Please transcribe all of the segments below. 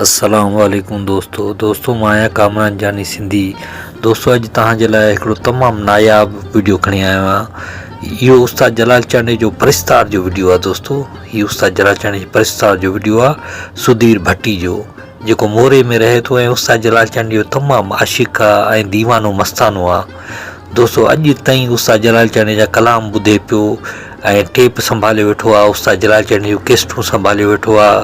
अस्सलाम वालेकुम दोस्तों मां कामरान जानी सिंधी। दोस्तों अॼु तव्हांजे लाइ हिकिड़ो तमामु नायाब वीडियो खणी आयो आहियां। इहो उस्ताद जलाल चांडे जो परिस्तार जो वीडियो आहे। दोस्तों हीउ उस्ताद जलाल चांडे जो परिस्तार जो वीडियो आहे सुधीर भट्टी जो, जेको मोरे में रहे थो ऐं उस्ताद जलाल चांडे जो तमामु आशिक़ आहे ऐं दीवानो मस्तानो आहे। दोस्तों अॼु ताईं उस्ताद जलाल चांडे जा कलाम ॿुधे पियो ऐं टेप संभाले वेठो आहे, उस्ताद जलाल चांडे जूं केस्टूं संभाले वेठो आहे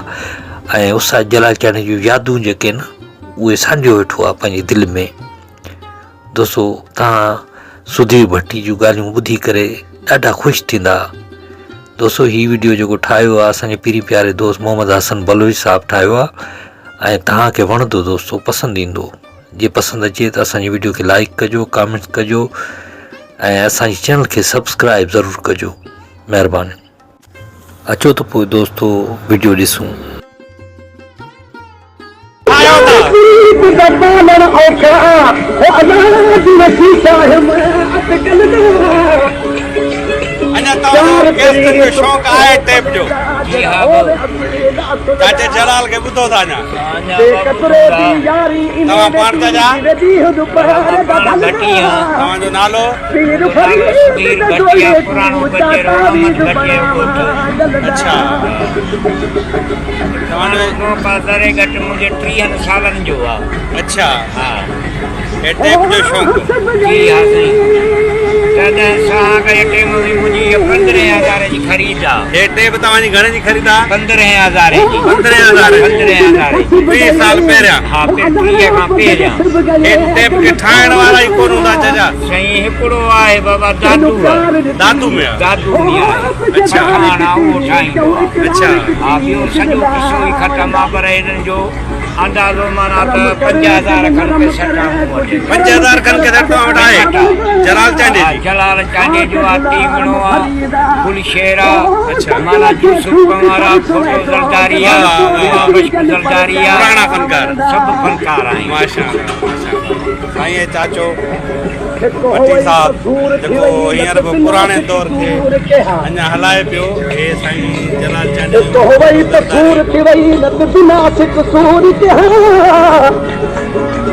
ऐं उस्ताद जलाल चांडे जूं यादूं जेके न उहे सांडियो वेठो आहे पंहिंजी दिलि में। दोस्तों तव्हां सुधीर भट्टी जूं ॻाल्हियूं ॿुधी करे ॾाढा ख़ुशि थींदा। दोस्तों हीउ वीडियो जेको ठाहियो आहे असांजे पीरी प्यारे दोस्त मोहम्मद हसन बलोची साहब ठाहियो आहे ऐं तव्हांखे वणंदो दोस्तों, पसंदि ईंदो। जे पसंदि अचे त असांजी वीडियो खे लाइक कजो, कमेंट्स कजो ऐं असांजे चैनल खे सब्सक्राइब ज़रूरु कजो, महिरबानी। अचो त पोइ दोस्तों वीडियो ॾिसूं। शौक़ आहे टेप जो चाचे जलाल के ॿुधो था अञा तव्हां पाण जा तव्हांजो नालो अच्छा तव्हांजो घटि मुंहिंजे 30 सालनि जो आहे। अच्छा हा हे टेप जो शौक़ु जी हा साईं। मुंहिंजी 15,000 जी ख़रीद आहे। हे टेप तव्हांजी घणे जी ख़रीद आहे? 15,000 जी। 15,000 20 साल पहिरियां। हा 30 खां पहिरियां। हे टेप खे ठाहिण वारा ई कोन हूंदा चाचा? साईं हिकिड़ो आहे बाबा दादू आहे। दादू में आहे? दादू में आहे। अच्छा हाणे उहो ठाहींदो आहे। अच्छा हा ॿियो सॼो किसो ई ख़तमु आहे, पर हिननि जो अंदाज़ो माना त 5000 खनि कैसेट आहे। 5000 खनि कैसेट तव्हां वटि आहे? जलाल चांडे जी? जलाल चांडे जो आहे, टीमणो आहे, गुलशेर आहे। अच्छा माना यूसुफ कंवर आहे, फोटो ज़रदारी आहे, बश्क ज़रदारी आहे, पुराणा फनकार सभु फनकार आहिनि। माशाअल्लाह। साईं चाचो भट्टी साहब जेको हींअर बि पुराणे दौर खे अञा हलाए पियो, हे साईं जलाल चांडे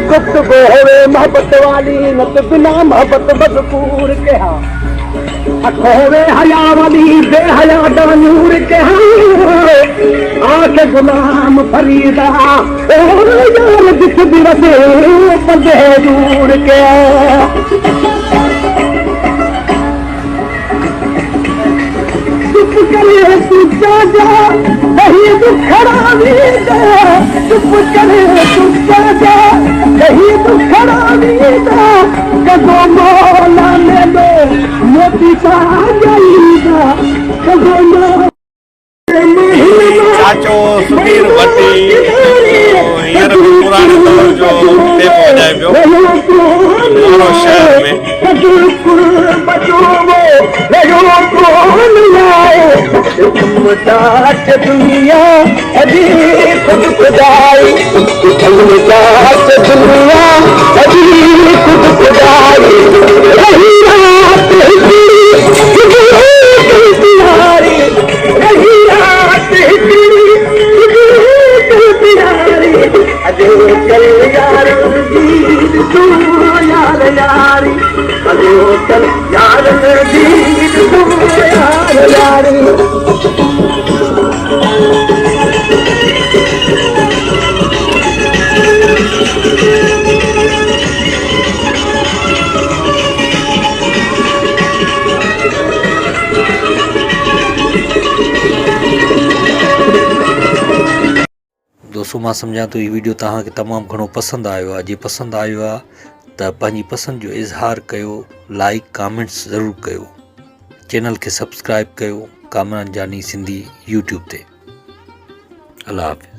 गुफ्तगू होवे मोहब्बत वाली नत बिना मोहब्बत मजबूर के हाँ होवे हया वाली बेहया दानूर के हाँ आके गुलाम फरीदा ओ यार जिस भी वसे बंदे दूर के चुप करे तू जा नहीं दुखड़ा भी चुप करे तू जा नहीं दुखड़ा भी कदो मौला ने दो मोती का जाईदा कदो चाचो सुधीर भट्टी हींअर बि पुराणे दौर जो टेप वॼाए पियो मोरो शहर में। दुनिया अभी खुद खुदाई दुनिया अभी खुद खुदाई रही रात तिहारी रही रात तिहारी अजो चल यार जीत तू यार यारी अजो चल यार जीत तू यार यारी। दोस्तों मां सम्झां थो हीउ वीडियो तव्हांखे तमामु घणो पसंदि आयो आहे। जे पसंदि आयो आहे त पंहिंजी पसंदि जो इज़हार कयो, लाइक कमेंट्स ज़रूरु कयो, चैनल खे सब्सक्राइब कयो कामरान जानी सिंधी यूट्यूब ते। अल्लाह हाफ़िज़।